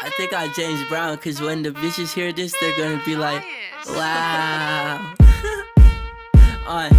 I think I'm James Brown, cause when the bitches hear this, they're gonna be like, wow. On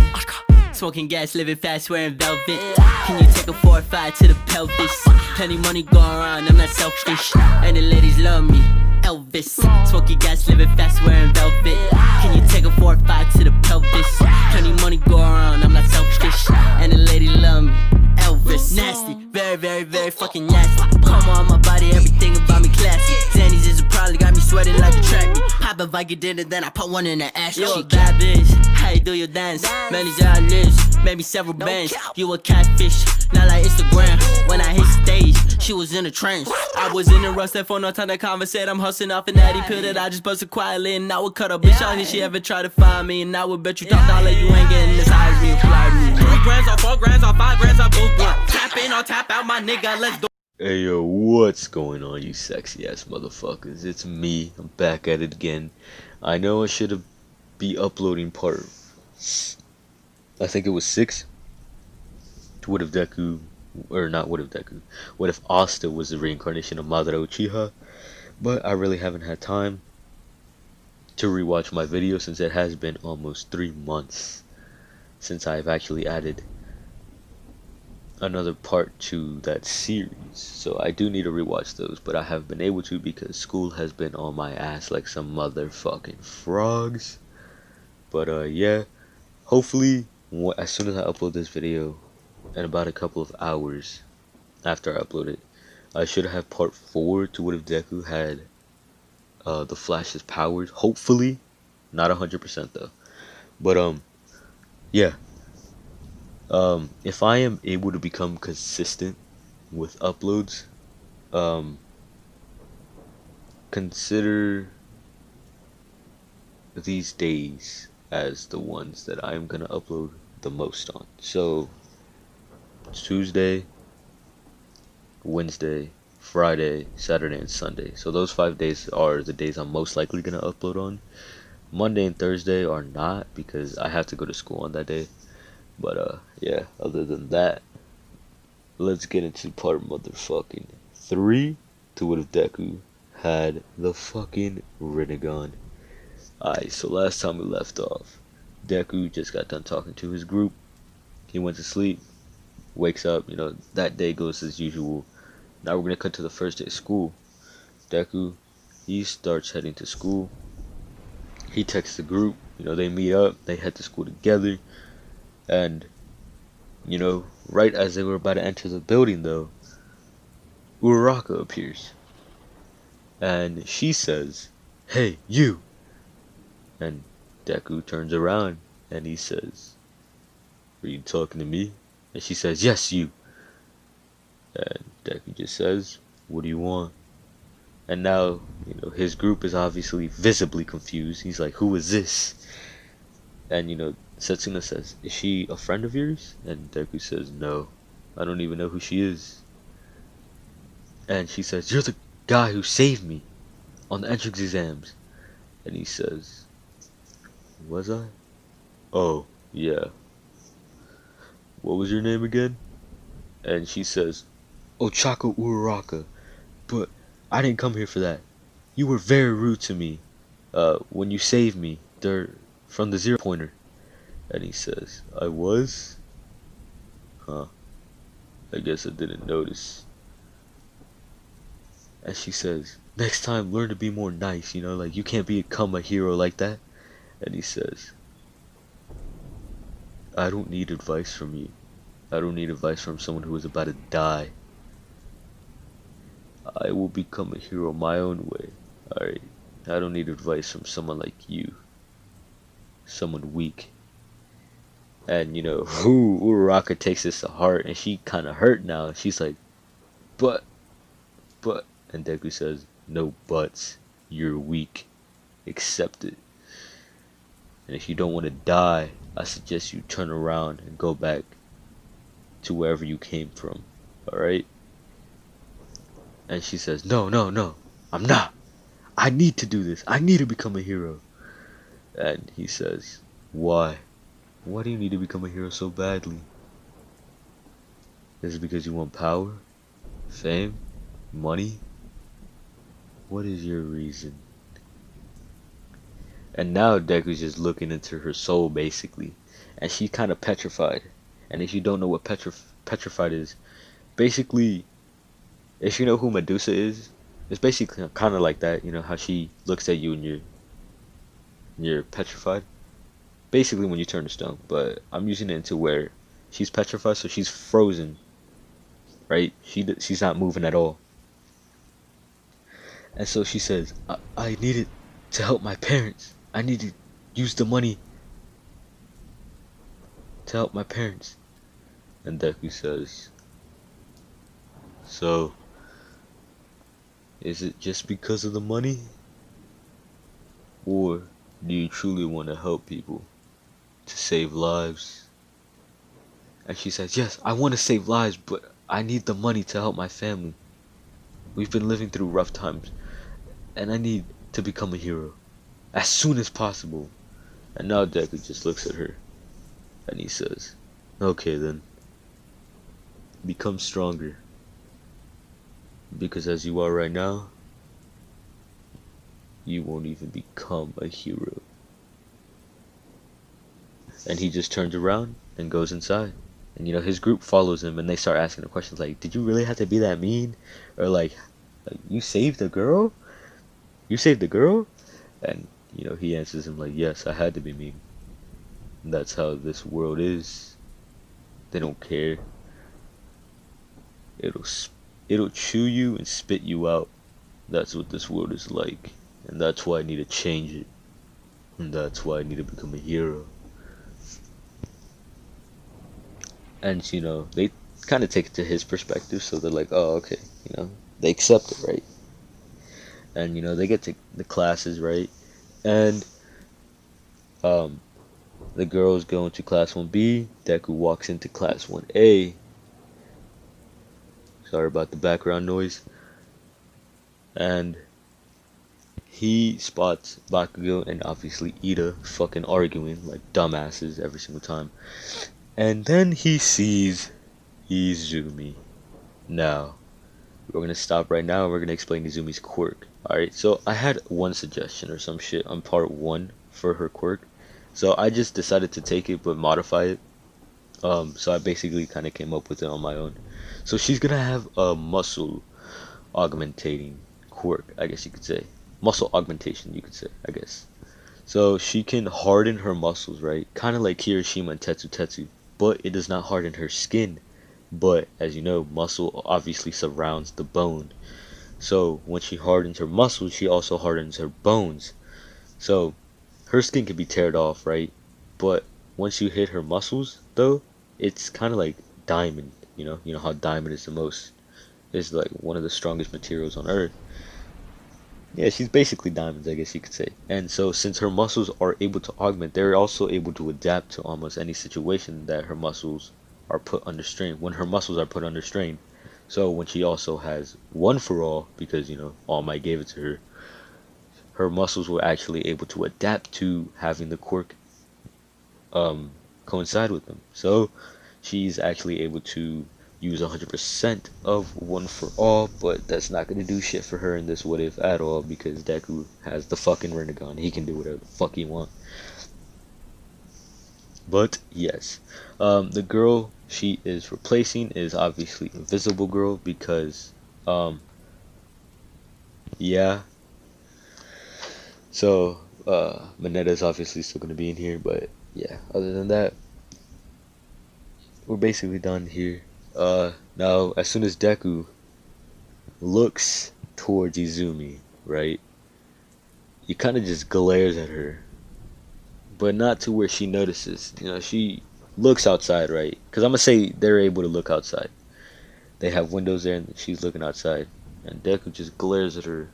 smoking gas, living fast, wearing velvet. Can you take a 4 or 5 to the pelvis? Plenty money going around, I'm not selfish. And the ladies love me, Elvis. Smoking gas, living fast, wearing velvet. Can you take a 4 or 5 to the pelvis? Plenty money going around, I'm not selfish. And the ladies love me, Elvis. Nasty, very, very, very fucking nasty. Come on my body, everything about me classy. Zannies is a probably got me sweating like a track meet. Pop a Viking dinner, then I put one in the ass. You a bad bitch, how you do your dance? Many lives, made me several bands. You a catfish, not like Instagram. When I hit stage, she was in a trance. I was in a rush, that for no time to conversate. I'm hustling off an addy pill that I just busted quietly. And I would cut a bitch out if she ever try to find me. And I would bet you top dollar you ain't getting as high as me and fly me. 3 grands or 4 grands or 5 grands or both one. Tap in or tap out, my nigga, let's do. Hey yo, what's going on, you sexy ass motherfuckers? It's me, I'm back at it again. I know I should have be uploading part, I think it was 6, to What If Deku, or not What If Deku, What If Asta was the reincarnation of Madara Uchiha, but I really haven't had time to rewatch my video since it has been almost 3 months since I've actually added another part to that series, so I do need to rewatch those, but I haven't been able to because school has been on my ass like some motherfucking frogs. But yeah, hopefully as soon as I upload this video in about a couple of hours after I upload it, I should have part 4 to What If Deku had the Flash's powers. Hopefully, not 100% though, but yeah. If I am able to become consistent with uploads, consider these days as the ones that I'm gonna upload the most on. So Tuesday, Wednesday, Friday, Saturday, and Sunday. So those 5 days are the days I'm most likely gonna upload on. Monday and Thursday are not because I have to go to school on that day. But yeah, other than that, let's get into part motherfucking 3 to What If Deku had the fucking Rinnegan. Alright, so last time we left off, Deku just got done talking to his group. He went to sleep, wakes up, you know, that day goes as usual. Now we're gonna cut to the first day of school. Deku, he starts heading to school. He texts the group, you know, they meet up, they head to school together. And, you know, right as they were about to enter the building though, Uraraka appears. And she says, "Hey, you!" And Deku turns around and he says, "Are you talking to me?" And she says, "Yes, you." And Deku just says, "What do you want?" And now, you know, his group is obviously visibly confused. He's like, "Who is this?" And, you know, Setsuna says, "Is she a friend of yours?" And Deku says, "No, I don't even know who she is." And she says, "You're the guy who saved me on the entrance exams." And he says, "Was I? Oh, yeah. What was your name again?" And she says, "Ochako Uraraka, but I didn't come here for that. You were very rude to me when you saved me from the 0-pointer. And he says, "I was? Huh. I guess I didn't notice." And she says, "Next time, learn to be more nice, you know, like you can't become a hero like that." And he says, "I don't need advice from you. I don't need advice from someone who is about to die. I will become a hero my own way, alright? I don't need advice from someone like you. Someone weak." And, you know, Uraraka takes this to heart, and she kind of hurt now. She's like, but, and Deku says, "No buts. You're weak. Accept it. And if you don't want to die, I suggest you turn around and go back to wherever you came from, alright?" And she says, "No, no, no. I'm not. I need to do this. I need to become a hero." And he says, "Why? Why do you need to become a hero so badly? Is it because you want power? Fame? Money?" what is your reason? And now Deku's just looking into her soul basically, and she's kind of petrified. And if you don't know what petrified is, basically, if you know who Medusa is, it's basically kind of like that. You know how she looks at you and you're petrified. Basically, when you turn to stone. But I'm using it into where she's petrified, so she's frozen, right? She's not moving at all. And so she says, I needed to help my parents. I need to use the money to help my parents. And Deku says, so, is it just because of the money? Or do you truly want to help people to save lives? And she says, yes, I want to save lives, but I need the money to help my family. We've been living through rough times, and I need to become a hero as soon as possible. And now Deku just looks at her, and he says, okay then, become stronger. Because as you are right now, you won't even become a hero. And he just turns around and goes inside. And you know, his group follows him and they start asking the questions like, did you really have to be that mean? Or like you saved the girl? You saved the girl? And you know, he answers him like, yes, I had to be mean. And that's how this world is. They don't care. It'll chew you and spit you out. That's what this world is like. And that's why I need to change it. And that's why I need to become a hero. And you know, they kind of take it to his perspective, so they're like, oh, okay, you know, they accept it, right? And you know, they get to the classes, right? And the girls go into class 1B, Deku walks into class 1A. Sorry about the background noise. And he spots Bakugo and obviously Ida fucking arguing like dumbasses every single time. And then he sees Izumi. Now, we're gonna stop right now and we're gonna explain Izumi's quirk. Alright, so I had one suggestion or some shit on part 1 for her quirk. So I just decided to take it but modify it. So I basically kind of came up with it on my own. So she's gonna have a muscle augmentating quirk, I guess you could say. Muscle augmentation, you could say, I guess. So she can harden her muscles, right? Kind of like Kirishima and Tetsu Tetsu. But it does not harden her skin. But, as you know, muscle obviously surrounds the bone. So, when she hardens her muscles, she also hardens her bones. So, her skin can be teared off, right? But, once you hit her muscles, though, it's kind of like diamond, you know? You know how diamond is the most, is like one of the strongest materials on earth. Yeah, she's basically diamonds, I guess you could say. And so, since her muscles are able to augment, they're also able to adapt to almost any situation that her muscles are put under strain. When her muscles are put under strain. So, when she also has One for All, because, you know, All Might gave it to her, her muscles were actually able to adapt to having the quirk coincide with them. So, she's actually able to use 100% of One for All, but that's not gonna do shit for her in this what if at all because Deku has the fucking Rinnegan. He can do whatever the fuck he wants. But yes, the girl she is replacing is obviously Invisible Girl because yeah. So Mineta's obviously still gonna be in here, but yeah. Other than that, we're basically done here. Now, as soon as Deku looks towards Izumi, right, he kind of just glares at her, but not to where she notices. You know, she looks outside, right? Because I'm gonna say they're able to look outside. They have windows there, and she's looking outside, and Deku just glares at her,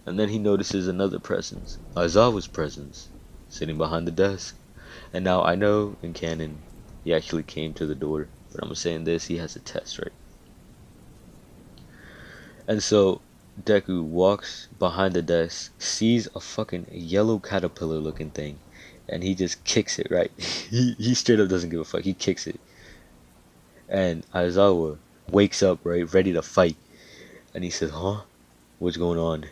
and then he notices another presence, Aizawa's presence, sitting behind the desk. And now I know in canon, he actually came to the door. But I'm saying this, he has a test, right? And so Deku walks behind the desk, sees a fucking yellow caterpillar looking thing, and he just kicks it, right? He straight up doesn't give a fuck. He kicks it. And Aizawa wakes up, right, ready to fight. And he says, huh? What's going on?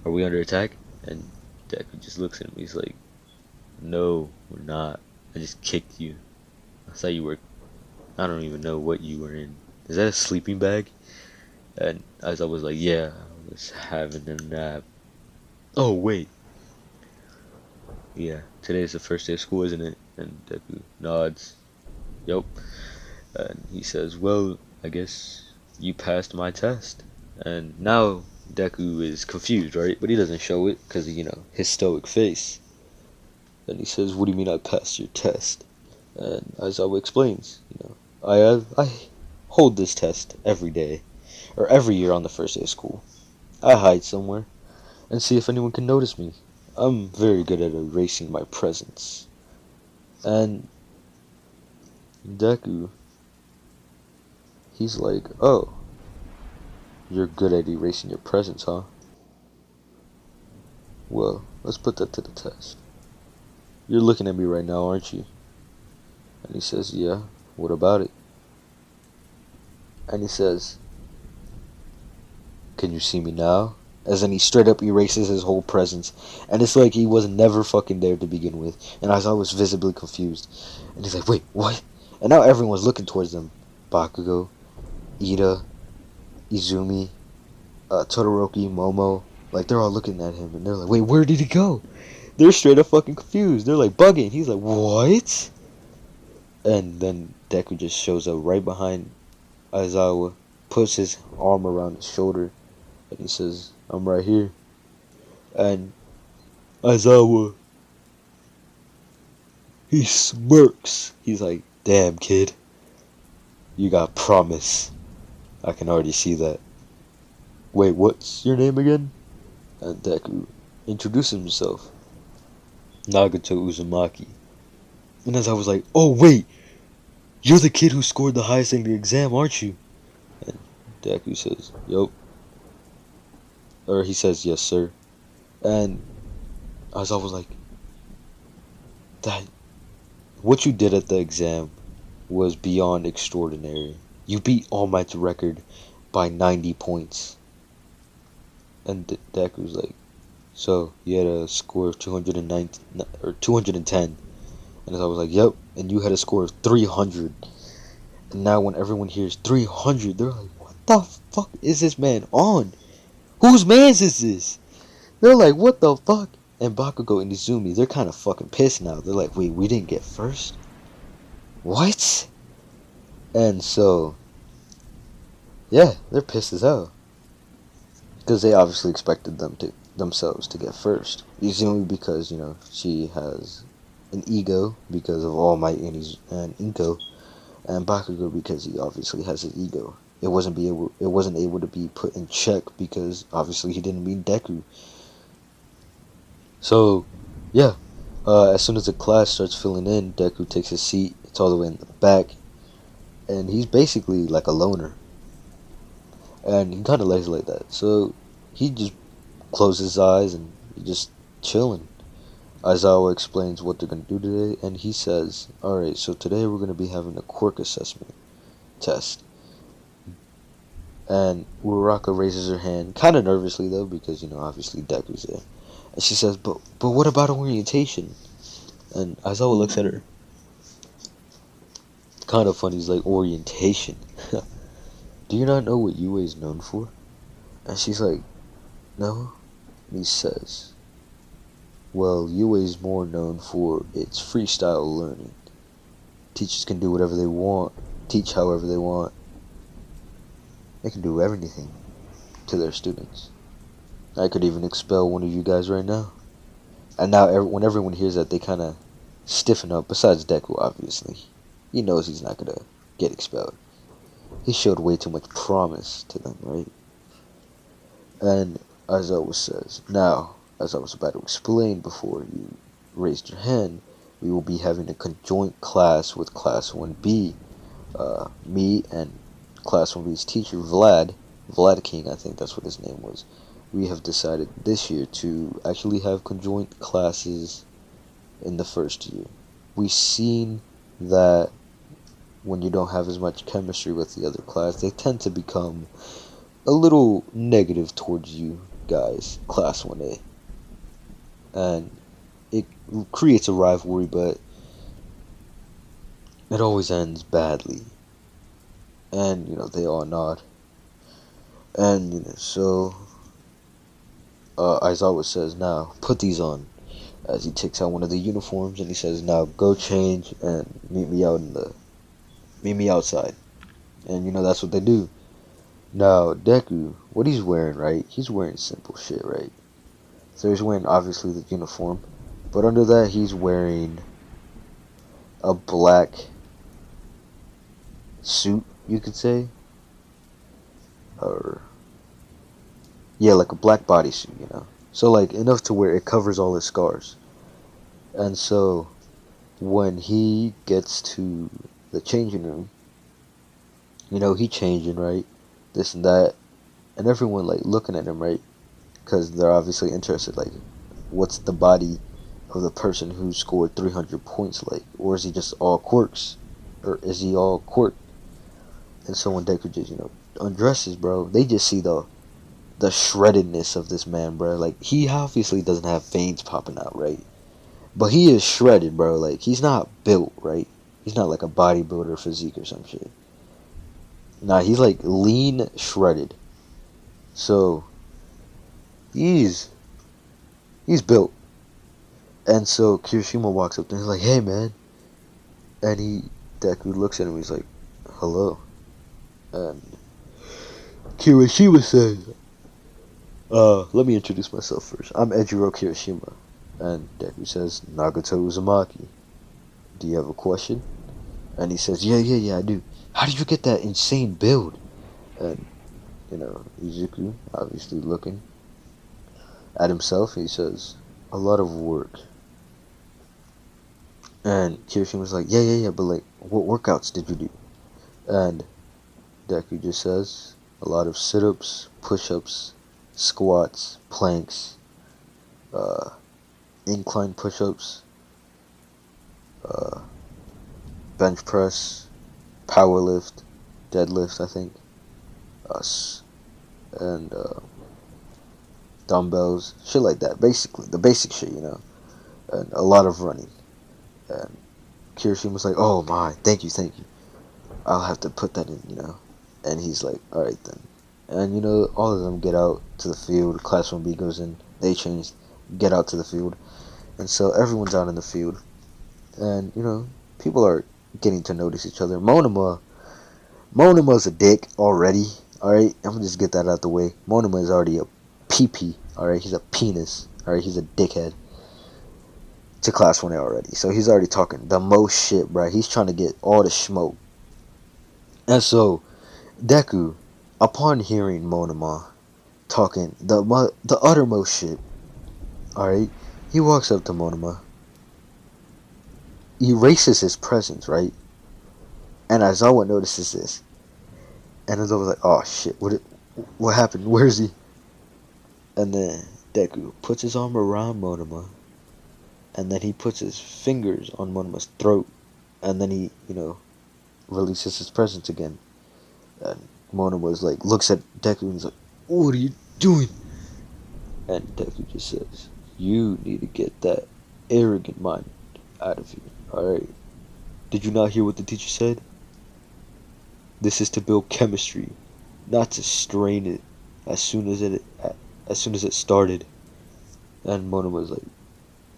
Are we under attack? And Deku just looks at me. He's like, no, we're not. I just kicked you. I thought you were. I don't even know what you were in. Is that a sleeping bag? And as I was like, yeah, I was having a nap. Oh wait, yeah, today's the first day of school, isn't it? And Deku nods. Yup. And he says, well, I guess you passed my test. And now Deku is confused, right? But he doesn't show it because, his stoic face. And he says, what do you mean I passed your test? And Aizawa explains, I hold this test every day, or every year on the first day of school. I hide somewhere and see if anyone can notice me. I'm very good at erasing my presence. And Deku, he's like, oh, you're good at erasing your presence, huh? Well, let's put that to the test. You're looking at me right now, aren't you? And he says, yeah, what about it? And he says, can you see me now? As in he straight up erases his whole presence. And it's like he was never fucking there to begin with. And I was visibly confused. And he's like, wait, what? And now everyone's looking towards them. Bakugo, Ida, Izumi, Todoroki, Momo. Like, they're all looking at him. And they're like, wait, where did he go? They're straight up fucking confused. They're like bugging. He's like, what? And then Deku just shows up right behind Aizawa. Puts his arm around his shoulder. And he says, I'm right here. And Aizawa, he smirks. He's like, damn kid, you got promise. I can already see that. Wait, what's your name again? And Deku introduces himself. Nagato Uzumaki. And as I was like, oh wait, you're the kid who scored the highest in the exam, aren't you? And Deku says, yup. Or he says, yes, sir. And as I was like, that what you did at the exam was beyond extraordinary. You beat All Might's record by 90 points. And Deku was like, so you had a score of 290 or 210. And as I was like, yep. And you had a score of 300. And now when everyone hears 300, they're like, what the fuck is this man on? Whose mans is this? They're like, what the fuck? And Bakugo and Izumi, they're kind of fucking pissed now. They're like, wait, we didn't get first? What? And so, yeah, they're pissed as hell. Because they obviously expected themselves to get first. Izumi because, she has an ego because of All Might and Inko. And Bakugo because he obviously has an ego. It wasn't able to be put in check because obviously he didn't meet Deku. So, yeah. As soon as the class starts filling in, Deku takes his seat. It's all the way in the back. And he's basically like a loner. And he kind of lays like that. So, he just closes his eyes and he's just chilling. Aizawa explains what they're going to do today. And he says, alright, so today we're going to be having a quirk assessment test. And Uraraka raises her hand, kind of nervously though, because, obviously Deku's there. And she says, but what about orientation? And Aizawa looks at her. Kind of funny, he's like, orientation? Do you not know what UA is known for? And she's like, no. And he says, well, UA is more known for its freestyle learning. Teachers can do whatever they want, teach however they want. They can do everything to their students. I could even expel one of you guys right now. And now when everyone hears that, they kind of stiffen up, besides Deku, obviously. He knows he's not going to get expelled. He showed way too much promise to them, right? And Aizawa says, now, as I was about to explain before you raised your hand, we will be having a conjoint class with Class 1B. Me and Class 1B's teacher, Vlad King, I think that's what his name was. We have decided this year to actually have conjoint classes in the first year. We've seen that when you don't have as much chemistry with the other class, they tend to become a little negative towards you. guys, Class 1A. And it creates a rivalry, but it always ends badly. And, they all nod. And, Aizawa says, now, put these on. As he takes out one of the uniforms and he says, now, go change and meet me outside. And, that's what they do. Now, Deku, what he's wearing, right? He's wearing simple shit, right? So he's wearing, obviously, the uniform. But under that, he's wearing a black suit, you could say. Or, yeah, like a black bodysuit, So, like, enough to where it covers all his scars. And so, when he gets to the changing room, he changing, right? This and that. And everyone, like, looking at him, right? Because they're obviously interested, like, what's the body of the person who scored 300 points like? Or is he just all quirks? Or is he all quirk? And so when Deku just, undresses, bro, they just see the shreddedness of this man, bro. Like, he obviously doesn't have veins popping out, right? But he is shredded, bro. Like, he's not built, right? He's not like a bodybuilder physique or some shit. Nah, he's like lean, shredded. So he's built. And so Kirishima walks up to him, he's like, hey man. And Deku looks at him, he's like, hello. And Kirishima says, let me introduce myself first. I'm Ejiro Kirishima. And Deku says, Nagato Uzumaki. Do you have a question? And he says, yeah, I do. How did you get that insane build? And, Izuku, obviously looking at himself, he says, a lot of work. And Kirishima's like, yeah, but like, what workouts did you do? And Deku just says, a lot of sit-ups, push-ups, squats, planks, incline push-ups, bench press, power lift, deadlift, I think, and dumbbells, shit like that. Basically, the basic shit, and a lot of running. And Kirishima was like, oh my, thank you. I'll have to put that in, And he's like, alright then. And, all of them get out to the field. Class 1B goes in. They change, get out to the field. And so everyone's out in the field. And, people are getting to notice each other. Monoma's a dick already. Alright, I'm gonna just get that out the way. Monoma is already a pee-pee. Alright, he's a penis. Alright, he's a dickhead. To Class 1A already. So he's already talking the most shit, bro. He's trying to get all the smoke. And so, Deku, upon hearing Monoma talking the uttermost shit, alright, he walks up to Monoma. He erases his presence, right? And Aizawa notices this. And Aizawa's like, oh shit, what happened? Where is he? And then Deku puts his arm around Monoma. And then he puts his fingers on Monoma's throat. And then he, releases his presence again. And Monoma like, looks at Deku and is like, what are you doing? And Deku just says, you need to get that arrogant mind out of you. Alright? Did you not hear what the teacher said? This is to build chemistry, not to strain it as soon as it started. And Monoma's like,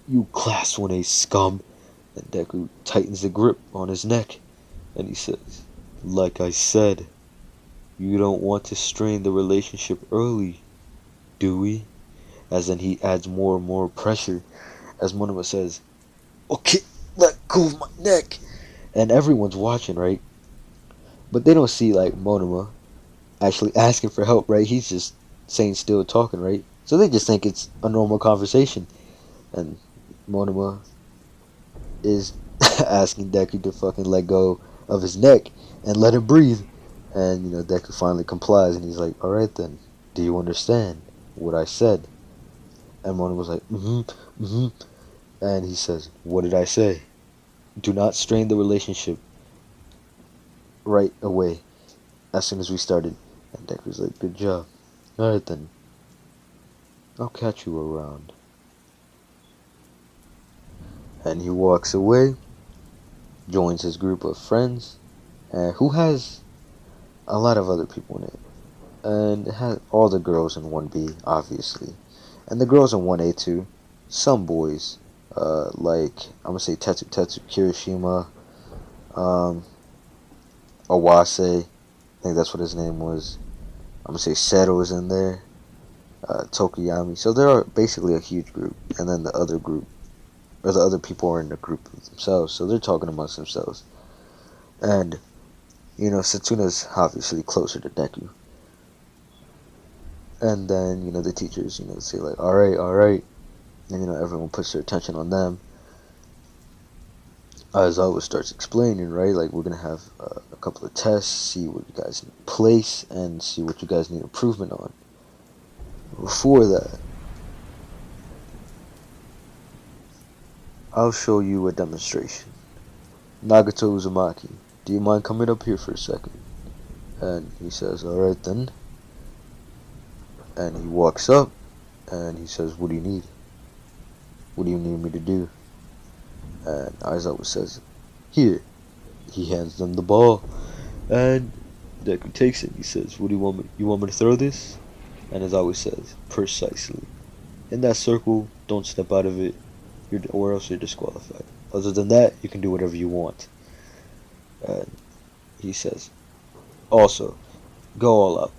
you Class 1A scum. And Deku tightens the grip on his neck. And he says, like I said, you don't want to strain the relationship early, do we? As then he adds more and more pressure. As Monoma says, okay, let go of my neck. And everyone's watching, right? But they don't see, like, Monoma actually asking for help, right? He's just saying still talking, right? So they just think it's a normal conversation. And Monoma is asking Deku to fucking let go of his neck and let him breathe. And, Deku finally complies and he's like, alright then, do you understand what I said? And Monoma's like, And he says, what did I say? Do not strain the relationship right away as soon as we started. And Deku's like, good job. Alright then. I'll catch you around. And he walks away, joins his group of friends, who has a lot of other people in it. And it has all the girls in 1B, obviously. And the girls in 1A too. Some boys, like, I'm gonna say Tetsu Kirishima, um, Awase, I think that's what his name was. I'm gonna say Seto's in there, Tokuyami. So there are basically a huge group, and then the other group, or the other people are in the group themselves, so they're talking amongst themselves. And, Setsuna's obviously closer to Deku. And then, the teachers, say like, alright, and, everyone puts their attention on them. Aizawa starts explaining, right, like, we're gonna have a couple of tests, see what you guys need place, and see what you guys need improvement on. Before that, I'll show you a demonstration. Nagato Uzumaki, do you mind coming up here for a second? And he says, alright then. And he walks up, and he says, what do you need? What do you need me to do? And Aizawa says, here. He hands them the ball, and Deku takes it. He says, what do you want me? You want me to throw this? And as always says, precisely. In that circle, don't step out of it, or else you're disqualified. Other than that, you can do whatever you want. And he says, also, go all out.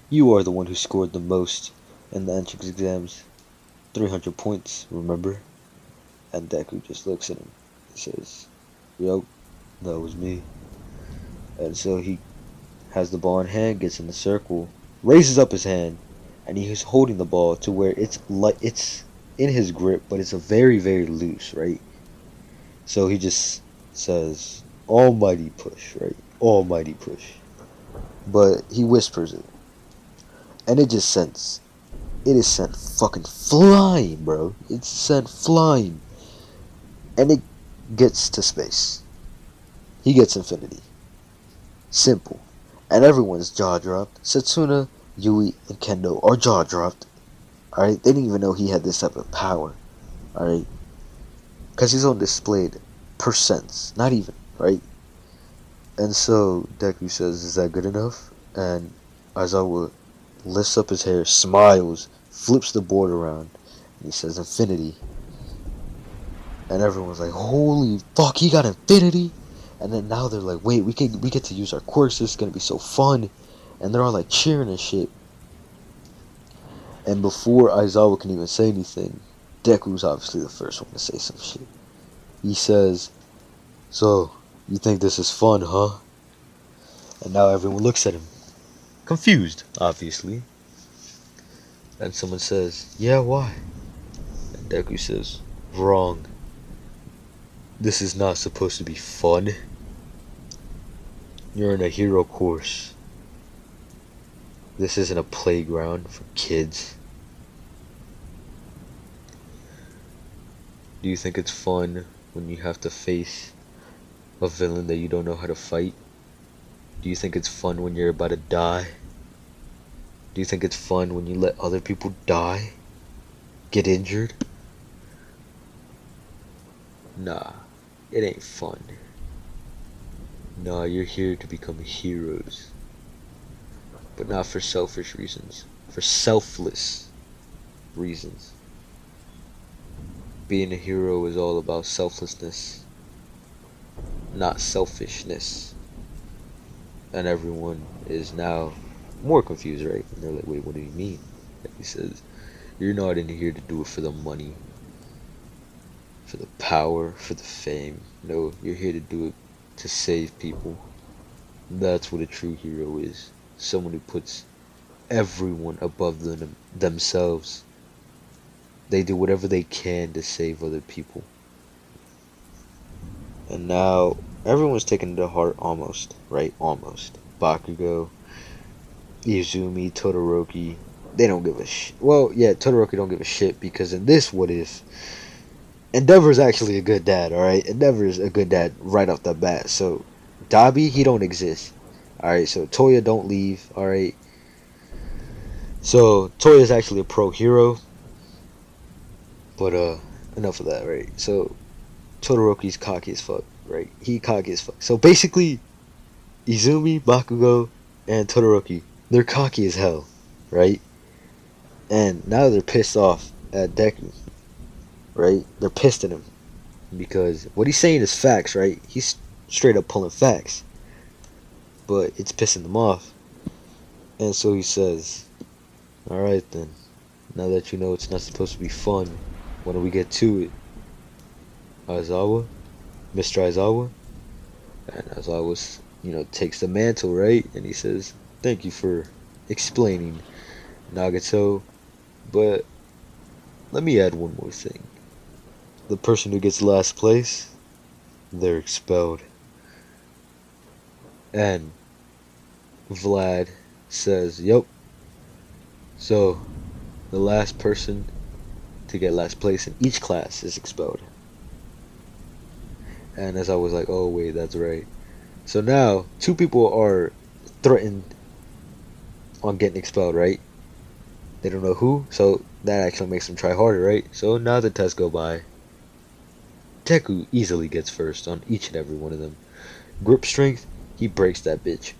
You are the one who scored the most in the entrance exams. 300 points, remember? And Deku just looks at him. He says, yep, that was me. And so he has the ball in hand, gets in the circle, raises up his hand, and he's holding the ball to where it's in his grip, but it's a very, very loose, right? So he just says, almighty push, right? Almighty push. But he whispers it. And it is sent fucking flying, bro. It's sent flying. And it gets to space. He gets infinity. Simple. And everyone's jaw dropped. Setsuna, Yui, and Kendo are jaw dropped. Alright? They didn't even know he had this type of power. Alright? Because he's on displayed percents. Not even, right? And so Deku says, is that good enough? And Aizawa lifts up his hair, smiles, flips the board around, and he says infinity. And everyone's like, holy fuck, he got infinity. And then now they're like, wait, we get to use our quirks, this is gonna be so fun. And they're all like cheering and shit. And before Aizawa can even say anything, Deku's obviously the first one to say some shit. He says, so, you think this is fun, huh? And now everyone looks at him. Confused, obviously. And someone says, yeah, why? And Deku says, wrong. This is not supposed to be fun. You're in a hero course. This isn't a playground for kids. Do you think it's fun when you have to face a villain that you don't know how to fight? Do you think it's fun when you're about to die? Do you think it's fun when you let other people die? Get injured? Nah, it ain't fun. Nah, you're here to become heroes. But not for selfish reasons. For selfless reasons. Being a hero is all about selflessness, not selfishness. And everyone is now more confused, right? And they're like, wait, what do you mean? And he says, you're not in here to do it for the money, for the power, for the fame. No, you're here to do it to save people. That's what a true hero is. Someone who puts everyone above themselves. They do whatever they can to save other people. And now everyone's taken to heart almost, right? Almost. Bakugo, Izumi, Todoroki, they don't give a shit. Well, yeah, Todoroki don't give a shit because in this what if, Endeavor's actually a good dad, alright? Endeavor's a good dad right off the bat. So, Dabi, he don't exist. Alright, so Toya don't leave, alright? So Toy is actually a pro hero, but enough of that, right? So Todoroki's cocky as fuck, right? He cocky as fuck. So basically, Izumi, Bakugo, and Todoroki, they're cocky as hell, right? And now they're pissed off at Deku, right? They're pissed at him because what he's saying is facts, right? He's straight up pulling facts, but it's pissing them off. And so he says, "Alright then, now that you know it's not supposed to be fun, why don't we get to it? Aizawa, Mr. Aizawa?" And Aizawa, takes the mantle, right? And he says, "Thank you for explaining, Nagato, but let me add one more thing. The person who gets last place, they're expelled." And Vlad says, "Yup, so the last person to get last place in each class is expelled." And as I was like, "Oh wait, that's right." So now two people are threatened on getting expelled, right? They don't know who, so that actually makes them try harder, right? So now the tests go by. Deku easily gets first on each and every one of them. Grip strength, he breaks that bitch.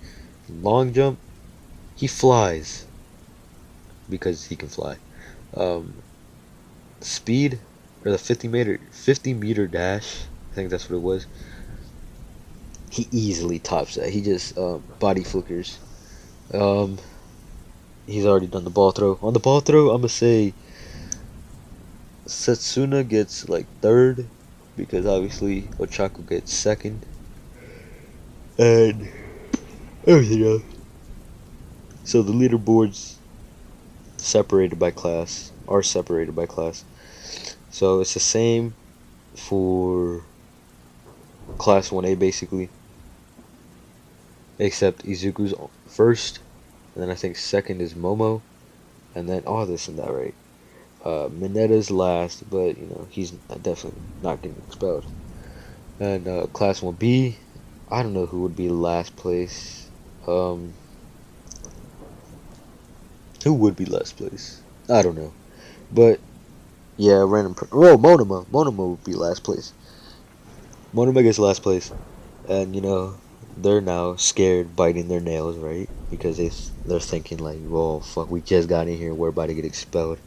Long jump, he flies because he can fly. Um, Speed, or the 50 meter dash, I think that's what it was. He easily tops that. He just body flickers. Um, he's already done the ball throw. On the ball throw, I'm gonna say Setsuna gets like third because obviously Ochako gets second, and everything else. So the leaderboards are separated by class. So it's the same for class 1A basically, except Izuku's first, and then I think second is Momo, and then all this and that, right? Minetta's last, but he's definitely not getting expelled. And class 1B, I don't know who would be last place. Who would be last place? I don't know. But yeah, Monoma. Monoma would be last place. Monoma gets last place, and they're now scared, biting their nails, right? Because they're thinking like, "Well, fuck, we just got in here, we're about to get expelled."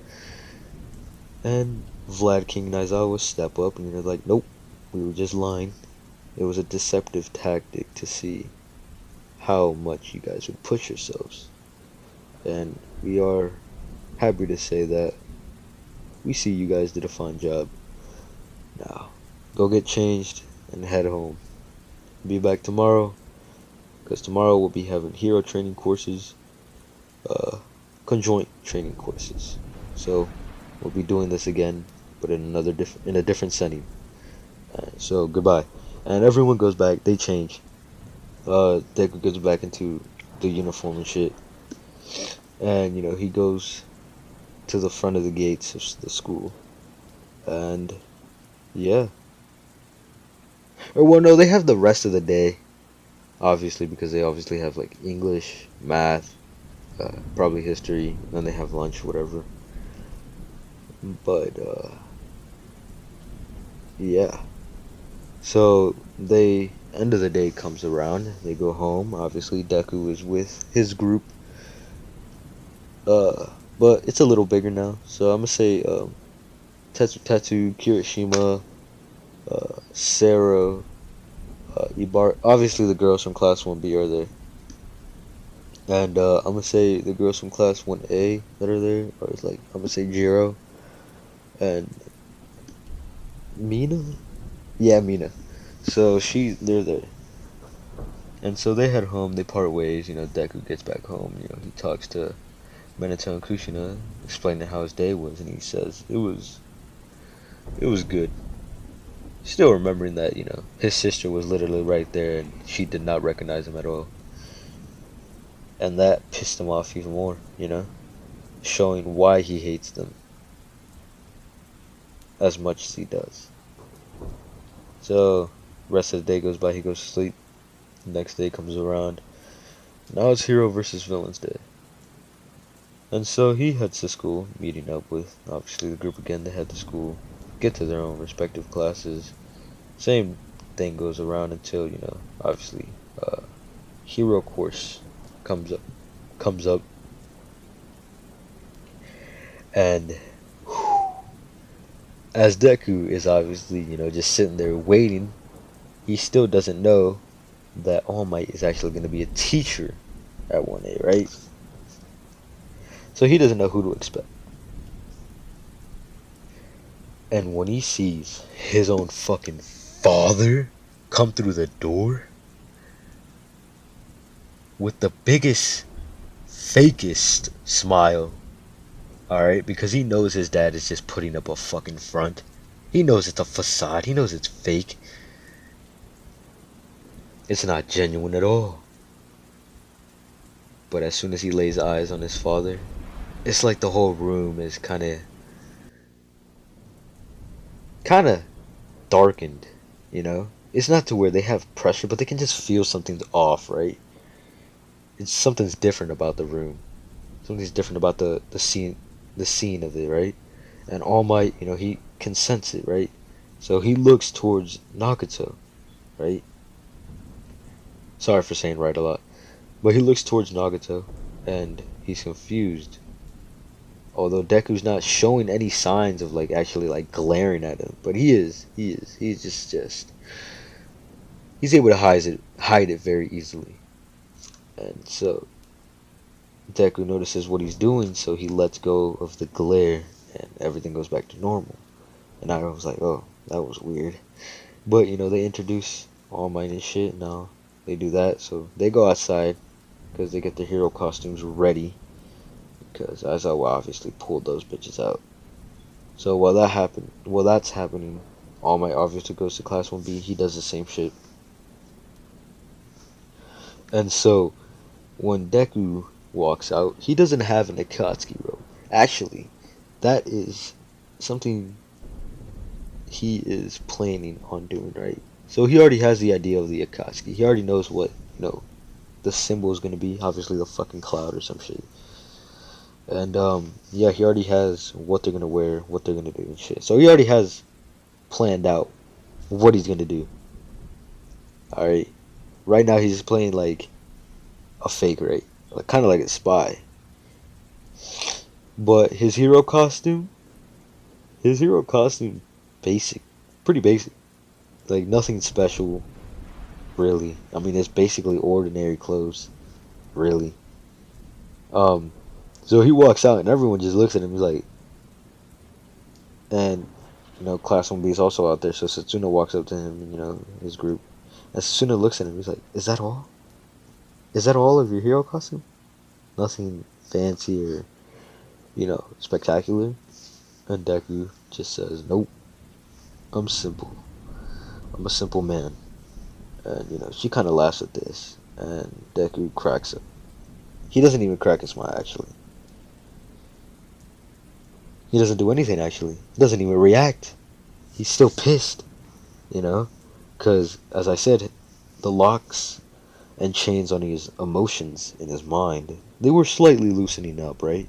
And Vlad King and Aizawa step up, and they're like, "Nope, we were just lying. It was a deceptive tactic to see how much you guys would push yourselves." And we are happy to say that we see you guys did a fine job. Now, go get changed and head home. Be back tomorrow, because tomorrow we'll be having hero training courses, conjoint training courses. So we'll be doing this again, but in a different setting. So goodbye, and everyone goes back. They change. Deku gets back into the uniform and shit, and he goes to the front of the gates of the school, and yeah. Or well, no, they have the rest of the day, obviously, because they obviously have like English, math, probably history, and then they have lunch, whatever. But yeah. So they end of the day comes around. They go home. Obviously, Deku is with his group. But it's a little bigger now. So I'm gonna say Tetsu, Kirishima, Sarah, Ibar. Obviously, the girls from Class 1B are there. And I'm gonna say the girls from Class 1A that are there, or it's like I'm gonna say Jiro and Mina. Yeah, Mina. So they're there, and so they head home. They part ways. Deku gets back home. He talks to Minato and Kushina, explaining how his day was, and he says it was good. Still remembering that his sister was literally right there, and she did not recognize him at all, and that pissed him off even more. Showing why he hates them as much as he does. So, rest of the day goes by, he goes to sleep. The next day comes around. Now it's hero versus villains day. And so he heads to school, meeting up with obviously the group again. They head to school, get to their own respective classes. Same thing goes around until obviously, hero course comes up, comes up, and as Deku is obviously just sitting there waiting, he still doesn't know that All Might is actually going to be a teacher at 1A, right? So he doesn't know who to expect. And when he sees his own fucking father come through the door with the biggest, fakest smile, alright, because he knows his dad is just putting up a fucking front. He knows it's a facade, he knows it's fake. It's not genuine at all. But as soon as he lays eyes on his father, it's like the whole room is kinda darkened, It's not to where they have pressure, but they can just feel something's off, right? It's something's different about the room. Something's different about the scene of it, right? And All Might, he can sense it, right? So he looks towards Nagato, right? Sorry for saying right a lot. But he looks towards Nagato and he's confused. Although Deku's not showing any signs of actually glaring at him, but he is. He's just he's able to hide it very easily. And so Deku notices what he's doing, so he lets go of the glare and everything goes back to normal. And I was like, oh, that was weird. But they introduce All Might and shit. Now they do that, so they go outside because they get their hero costumes ready. Because Aizawa obviously pulled those bitches out. So while that's happening, All Might obviously goes to class 1B. He does the same shit. And so when Deku walks out, he doesn't have an Akatsuki robe. Actually, that is something he is planning on doing, right? So he already has the idea of the Akatsuki. He already knows what, the symbol is going to be. Obviously the fucking cloud or some shit. And yeah, he already has what they're gonna wear, what they're gonna do and shit. So he already has planned out what he's gonna do. Alright. Right now he's just playing like a fake, right? Kinda like a spy. But his hero costume basic. Pretty basic. Like nothing special, really. I mean it's basically ordinary clothes. Really. So he walks out and everyone just looks at him. He's like, and class 1B is also out there. So Setsuna walks up to him, and his group. And Setsuna looks at him. He's like, "Is that all? Is that all of your hero costume? Nothing fancy or spectacular?" And Deku just says, "Nope. I'm simple. I'm a simple man." And she kind of laughs at this, and Deku cracks up. He doesn't even crack a smile actually. He doesn't do anything actually. He doesn't even react. He's still pissed, because as I said, the locks and chains on his emotions in his mind, they were slightly loosening up, right?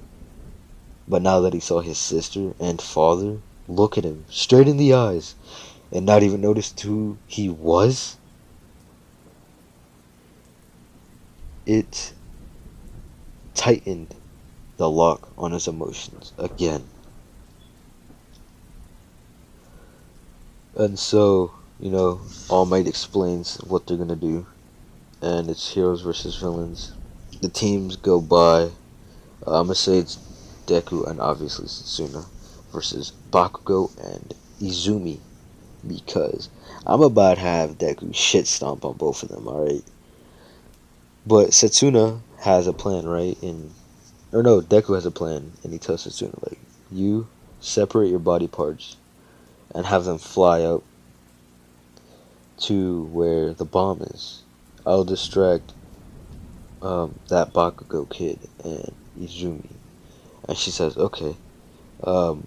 But now that he saw his sister and father look at him straight in the eyes and not even notice who he was, it tightened the lock on his emotions again. And so, All Might explains what they're gonna do, and it's heroes versus villains. The teams go by, I'm gonna say it's Deku and obviously Setsuna versus Bakugo and Izumi, because I'm about to have Deku shit stomp on both of them, alright? But Setsuna has a plan, right? Or no, Deku has a plan, and he tells Setsuna, like, you separate your body parts and have them fly up to where the bomb is. I'll distract that Bakugo kid and Izumi. And she says, okay, are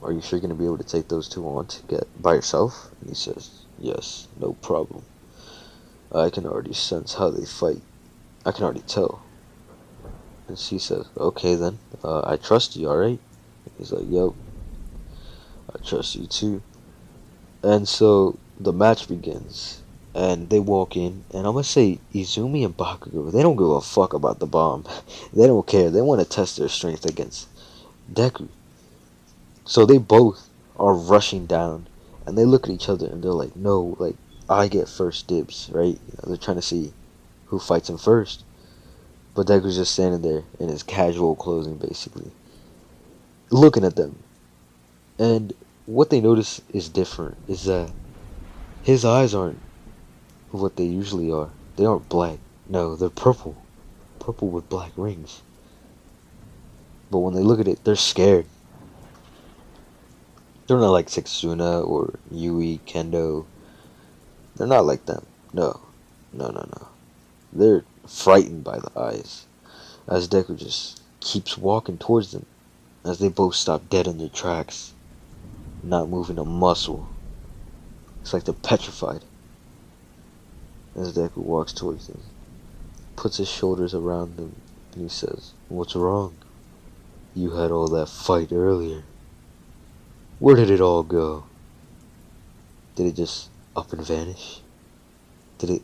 you sure you're going to be able to take those two on to get by yourself? And he says, yes, no problem. I can already sense how they fight. I can already tell. And she says, okay then, I trust you, alright? He's like, yup, I trust you too. And so the match begins. And they walk in, and I'm gonna say Izumi and Bakugo, they don't give a fuck about the bomb. They don't care. They want to test their strength against Deku. So they both are rushing down, and they look at each other and they're like, no, like, I get first dibs, right? They're trying to see who fights him first. But Deku's just standing there in his casual clothing, basically, looking at them. And what they notice is different, is that his eyes aren't what they usually are. They aren't black. No, they're purple. Purple with black rings. But when they look at it, they're scared. They're not like Setsuna or Yui, Kendo. They're not like them. No. No, no, no. They're frightened by the eyes. As Deku just keeps walking towards them. As they both stop dead in their tracks. Not moving a muscle. It's like they're petrified. As Deku walks towards them. Puts his shoulders around them. And he says, what's wrong? You had all that fight earlier. Where did it all go? Did it just up and vanish? Did it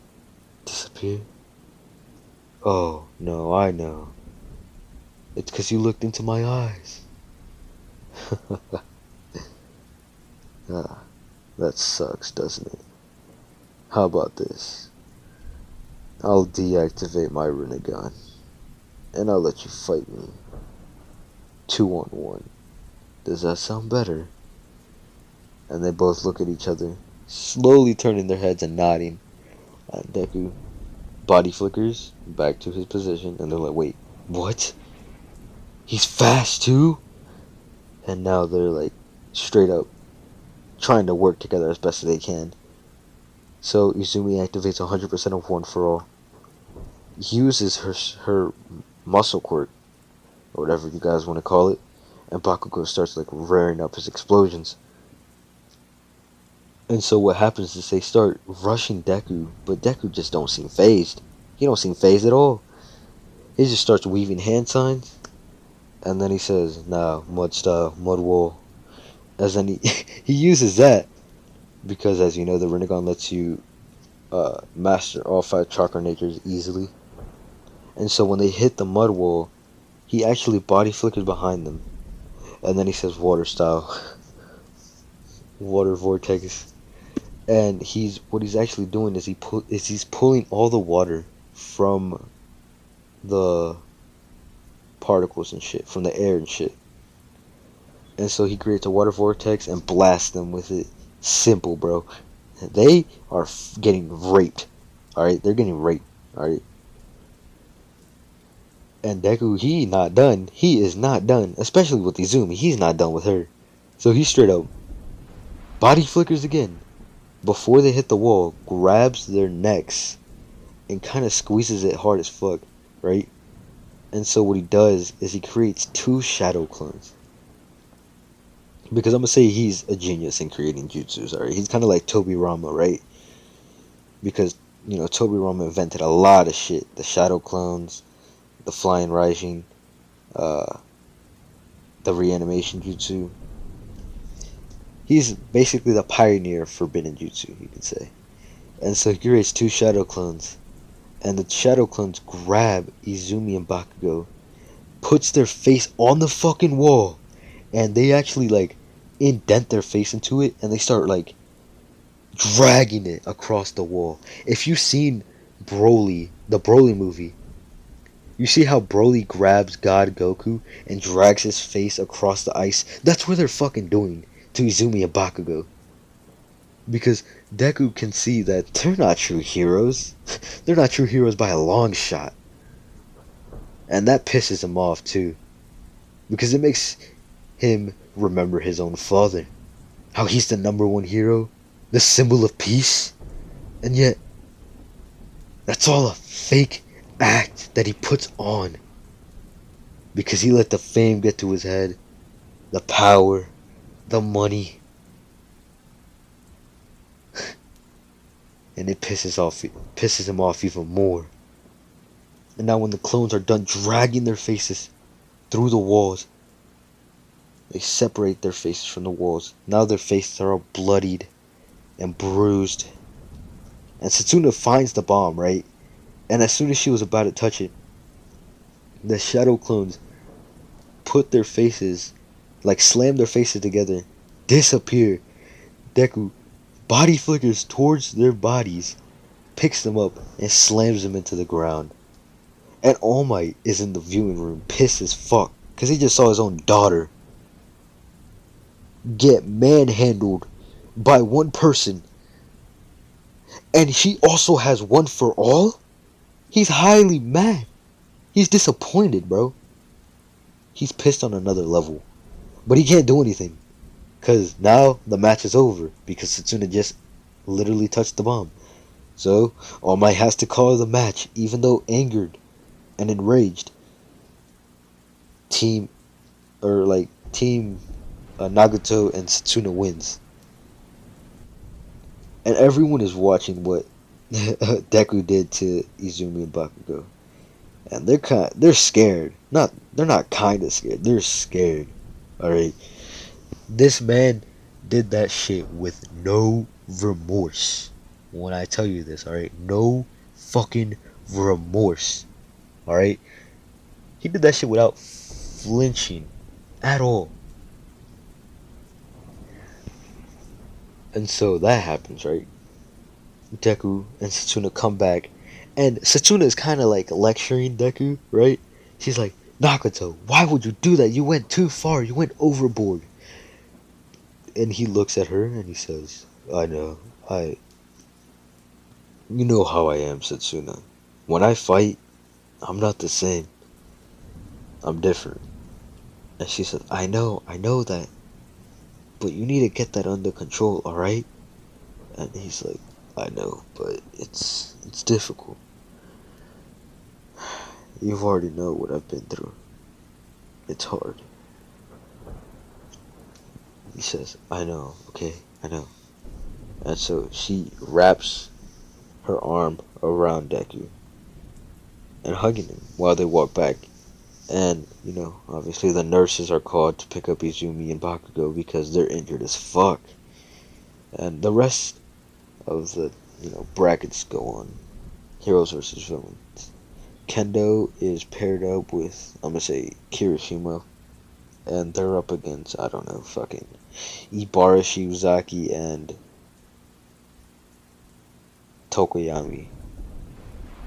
disappear? Oh, no, I know. It's 'cause you looked into my eyes. Ah, that sucks, doesn't it? How about this? I'll deactivate my Rinnegan, and I'll let you fight me. 2-on-1. Does that sound better? And they both look at each other, slowly turning their heads and nodding. And Deku body flickers back to his position, and they're like, wait, what? He's fast too? And now they're like straight up trying to work together as best as they can. So Izumi activates 100% of One for All. Uses her muscle quirk, or whatever you guys want to call it, and Bakugo starts like rearing up his explosions. And so what happens is they start rushing Deku, but Deku just don't seem phased. He don't seem phased at all. He just starts weaving hand signs, and then he says, nah, mud style, mud wall. As then he uses that, because as you know, the Rinnegan lets you master all 5 chakra natures easily. And so when they hit the mud wall, he actually body flickers behind them. And then he says water style. Water vortex. And what he's actually doing is he's pulling all the water from the particles and shit, from the air and shit. And so he creates a water vortex and blasts them with it. Simple, bro. They are getting raped. Alright? They're getting raped. Alright? And Deku, he not done. He is not done. Especially with Izumi. He's not done with her. So he straight up body flickers again. Before they hit the wall, grabs their necks and kind of squeezes it hard as fuck. Right? And so what he does is he creates 2 shadow clones. Because I'm gonna say he's a genius in creating jutsus, alright? He's kind of like Tobirama, right? Because, you know, Tobirama invented a lot of shit. The shadow clones, the flying rising, the reanimation jutsu. He's basically the pioneer of forbidden jutsu, you could say. And so he creates 2 shadow clones. And the shadow clones grab Izumi and Bakugo, puts their face on the fucking wall, and they actually like indent their face into it, and they start like dragging it across the wall. If you've seen Broly, the Broly movie, you see how Broly grabs God Goku and drags his face across the ice? That's what they're fucking doing to Izumi and Bakugo. Because Deku can see that they're not true heroes. They're not true heroes by a long shot. And that pisses him off too. Because it makes him remember his own father. How he's the #1 hero. The symbol of peace. And yet, that's all a fake act that he puts on. Because he let the fame get to his head. The power. The money. And it pisses him off even more. And now when the clones are done dragging their faces through the walls, they separate their faces from the walls. Now their faces are all bloodied and bruised. And Setsuna finds the bomb, right? And as soon as she was about to touch it, the shadow clones put their faces, like slam their faces together, disappear. Deku body flickers towards their bodies, picks them up, and slams them into the ground. And All Might is in the viewing room, pissed as fuck, because he just saw his own daughter get manhandled by one person. And she also has one for all? He's highly mad. He's disappointed, bro. He's pissed on another level. But he can't do anything. Because now the match is over. Because Setsuna just literally touched the bomb. So, All Might has to call the match. Even though angered and enraged. Team Nagato and Setsuna wins. And everyone is watching what Deku did to Izumi and Bakugo. And they're scared. They're not kinda scared. They're scared. Alright. This man did that shit with no remorse. When I tell you this, alright? No fucking remorse. Alright? He did that shit without flinching at all. And so that happens, right? Deku and Setsuna come back, and Setsuna is kind of like lecturing Deku, right? She's like, Nagato, why would you do that? You went too far. You went overboard. And he looks at her and he says, I know. You know how I am, Setsuna. When I fight, I'm not the same. I'm different. And she said, I know that. But you need to get that under control, alright? And he's like, I know, but it's difficult. You already know what I've been through. It's hard. He says, I know, okay, I know. And so she wraps her arm around Deku and hugging him while they walk back. And, obviously the nurses are called to pick up Izumi and Bakugo because they're injured as fuck. And the rest of the, brackets go on. Heroes versus villains. Kendo is paired up with, I'm gonna say, Kirishima. And they're up against, I don't know, fucking Ibara, Shibazaki, and Tokoyami.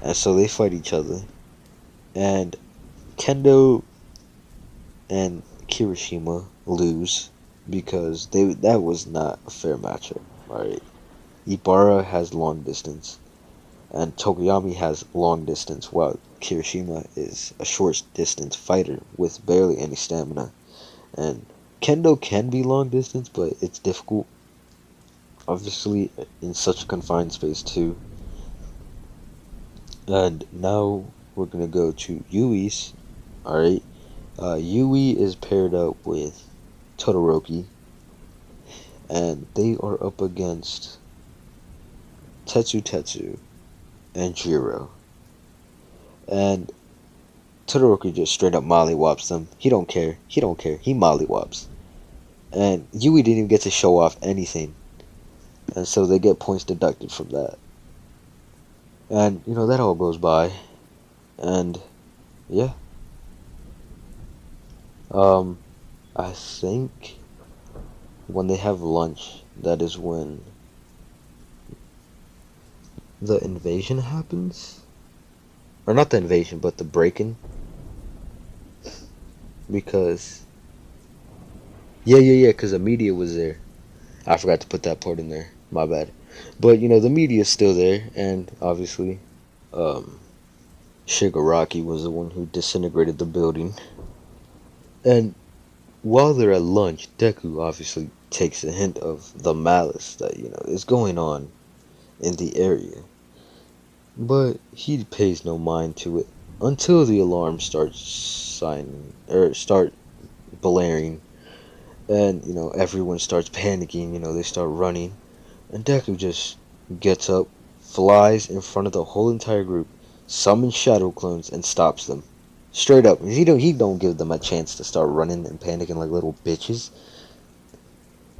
And so they fight each other. And Kendo and Kirishima lose because that was not a fair matchup. Alright. Ibara has long distance and Tokoyami has long distance while Kirishima is a short distance fighter with barely any stamina. And Kendo can be long distance, but it's difficult. Obviously in such a confined space too. And now we're gonna go to Yui's. Alright. Yui is paired up with Todoroki. And they are up against Tetsu and Jiro. And Todoroki just straight up mollywops them. He don't care. He mollywops. And Yui didn't even get to show off anything. And so they get points deducted from that. And, that all goes by. And, yeah. I think when they have lunch, that is when the invasion happens. Or not the invasion, but the break-in. Because because the media was there. I forgot to put that part in there. My bad. But, the media is still there. And, obviously, Shigaraki was the one who disintegrated the building. And while they're at lunch, Deku obviously takes a hint of the malice that, is going on in the area. But he pays no mind to it until the alarm start blaring. And, everyone starts panicking, they start running. And Deku just gets up, flies in front of the whole entire group, summons shadow clones and stops them. Straight up. He don't give them a chance to start running and panicking like little bitches.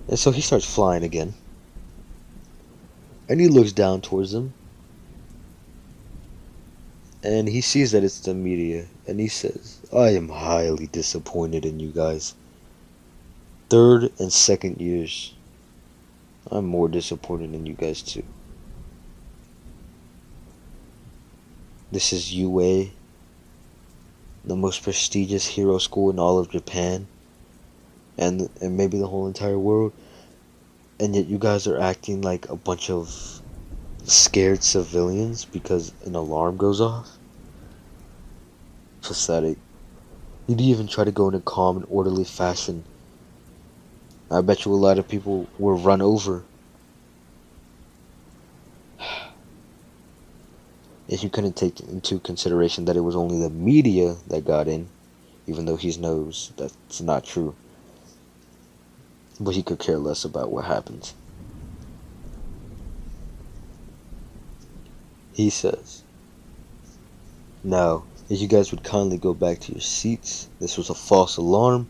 And so he starts flying again. And he looks down towards them. And he sees that it's the media. And he says, I am highly disappointed in you guys. Third and second years. I'm more disappointed in you guys too. This is UA, the most prestigious hero school in all of Japan. And maybe the whole entire world. And yet you guys are acting like a bunch of scared civilians because an alarm goes off. Pathetic. You didn't even try to go in a calm and orderly fashion. I bet you a lot of people were run over. If you couldn't take into consideration that it was only the media that got in, even though he knows that's not true. But he could care less about what happens. He says, now, if you guys would kindly go back to your seats, this was a false alarm,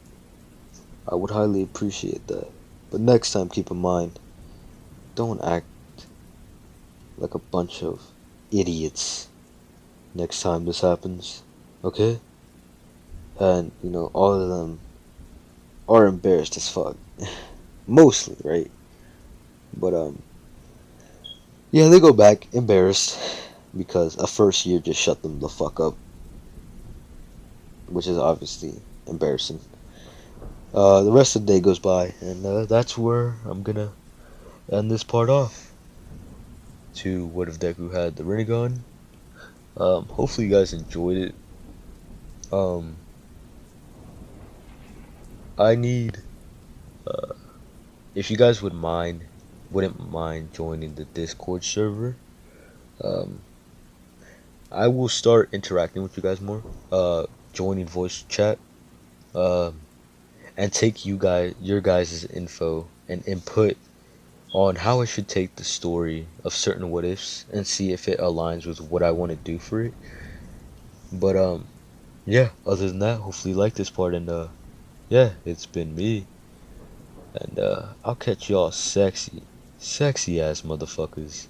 I would highly appreciate that. But next time, keep in mind, don't act like a bunch of idiots next time this happens, okay? And, all of them are embarrassed as fuck. Mostly, right? But, yeah, they go back embarrassed because a first year just shut them the fuck up. Which is obviously embarrassing. The rest of the day goes by, and that's where I'm gonna end this part off. To what if Deku had the Rinnegan. Hopefully you guys enjoyed it. I need, if you guys wouldn't mind joining the Discord server. I will start interacting with you guys more. Joining voice chat. And take your guys' info and input on how I should take the story of certain what ifs and see if it aligns with what I want to do for it. But yeah, other than that, hopefully you like this part, and yeah, it's been me. And I'll catch y'all sexy ass motherfuckers